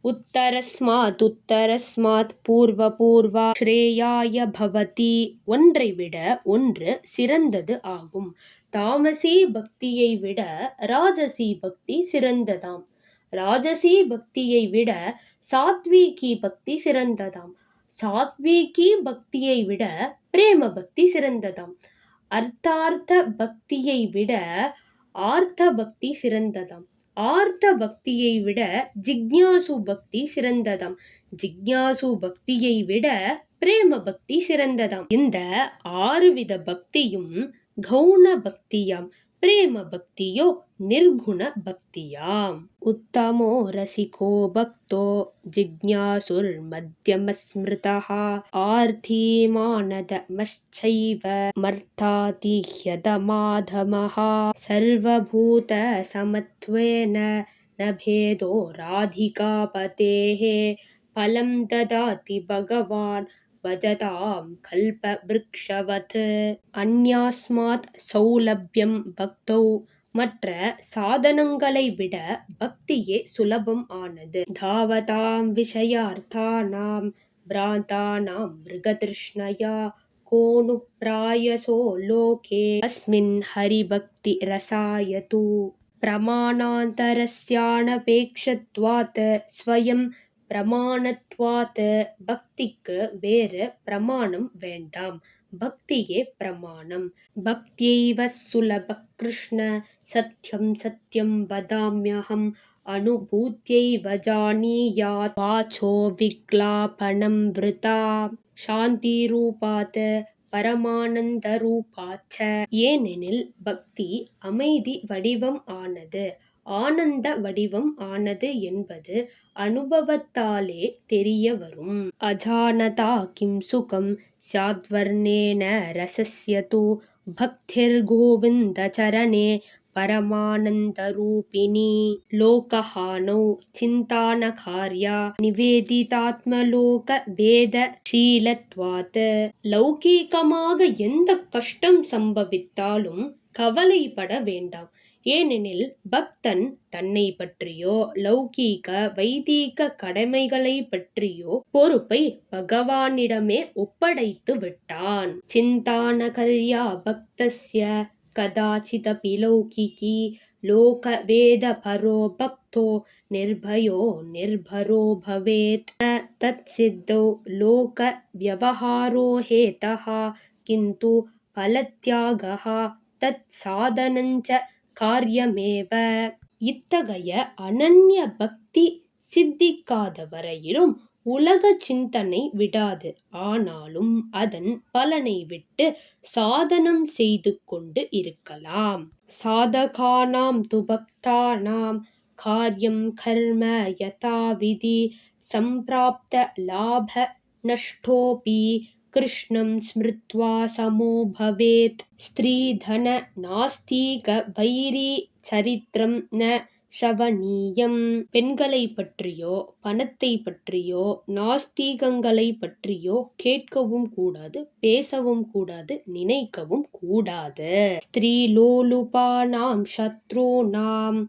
உத்தரஸ்மாத் பூர்வ ஸ்ரேயாய பவதி. ஒன்றை விட ஒன்று சிறந்தது ஆகும். தாமசி பக்தியை விட ராஜசி பக்தி சிறந்ததாம். ராஜசி பக்தியை விட சாத்வீகி பக்தி சிறந்ததாம். சாத்வீகி பக்தியை விட பிரேம பக்தி சிறந்ததாம். அர்த்தார்த்த பக்தியை விட ஆர்த்த பக்தி சிறந்ததாம். ஆர்த்த பக்தியை விட ஜிக்ஞாசு பக்தி சிறந்ததாம். ஜிக்ஞாசு பக்தியை விட பிரேம பக்தி சிறந்ததாம். இந்த 6 வித பக்தியும் கௌண பக்தியாம். பிரேம பக்தியோ நிர்குண பக்தியாம். உத்தமோ ரசிகோ பக்தோ ஜிக்ஞாசுர் மத்யம ஸ்மிருதः ஆர்த்தி மானதமச்சைவ மர்த்தாதி ஹ்யதமாதமः சர்வபூத சமத்வேன ந பேதோ ராதிகாபதேः பலம் ததாதி பகவான் பஜதாம் கல்பவ்ருக்ஷவத். அந்யாஸ்மாத் சௌலப்யம் பக்தௌ. மற்ற சாதனங்களை விட பக்தியே சுலபம் ஆனது. தாவதாம் விஷயார்த்தானாம் பிராந்தானாம் மிருகதிருஷ்ணயா கோனு பிராயசோ லோகே அஸ்மின் ஹரிபக்தி ரசாயது. பிரமாணாந்தரஸ்யானபேக்ஷத்வாத் ஸ்வயம் பிரமாணத்வாத். பக்திக்கு வேறு பிரமாணம் வேண்டாம். பக்தியே பிரமாணம். பக்தியைவ சுலப கிருஷ்ண சத்யம் சத்யம் வதாம்யஹம் அனுபூத்யைவ ஜானீயாத் வாச்சோ விக்லாபனம் விருதா சாந்திரூபாத் பரமானந்தரூபாச்ச. ஏனெனில் பக்தி அமைதி வடிவம் ஆனது, ஆனந்த வடிவம் ஆனது என்பது அனுபவத்தாலே தெரிய வரும். அஜானதா கிம் சுகம் ஸ்யாத்வர்ணேன ரசஸ்யது பக்திர் கோவிந்த சரணே பரமானந்தரூபிணி. லோகஹானௌ சிந்தானகார்யா நிவேதிதாத்மலோக வேத ஷீலத்வாத். லௌகீகமாக எந்த கஷ்டம் சம்பவித்தாலும் கவலைப்பட வேண்டாம். ஏனெனில் பக்தன் தன்னை பற்றியோ லௌகீக வைதீக கடமைகளை பற்றியோ பொறுப்பை பகவானிடமே ஒப்படைத்து விட்டான். சிந்தானகர்யா பக்தஸ்ய கதாசிதபி லௌகிகி லோக வேத பரோ பக்தோ நிர்பயோ நிர்பரோ பவேத். தத் சித்தௌ லோக வியவஹாரோ ஹேதஹ கிந்து பலத்யாகஹ தத் சாதனஞ்ச காரியமேவ. இத்தகைய அனன்ய பக்தி சித்திக்காத வரையிலும் உலக சிந்தனை விடாது. ஆனாலும் அதன் பலனை விட்டு சாதனம் செய்து கொண்டு இருக்கலாம். சாதகானாம் து பக்தானாம் காரியம் கர்ம யதாவிதி சம்பிராப்த லாப நஷ்டோபி கிருஷ்ணம் ஸ்மிருத்வா சமோ பவேத். ஸ்திரீதன நாஸ்திக வைரி சரித்திரம் ந ஷவனீயம். பெண்களை பற்றியோ பணத்தை பற்றியோ நாஸ்திகங்களை பற்றியோ கேட்கவும் கூடாது, பேசவும் கூடாது, நினைக்கவும் கூடாது. ஸ்திரீலோலுபானாம் சத்ருணாம்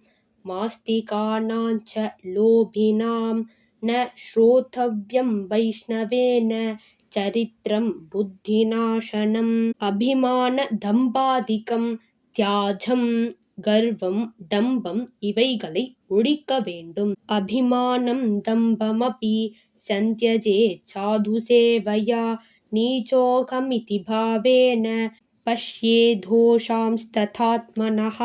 மாஸ்திகானாஞ்ச லோபினாம் ந ஸ்ரோதவ்யம் வைஷ்ணவேன சரித்திரம் புத்திநாசனம். அபிமான தம்பாதிகம் தியாஜம். கர்வம் டம்பம் இவைகளை ஒழிக்க வேண்டும். அபிமானம் தம்பமபி சந்த்யஜேத் சாது சேவையா நீச்சோகமிதி பாவேன பஷ்யேதோஷாம்ஸ்ததாத்மனஹ.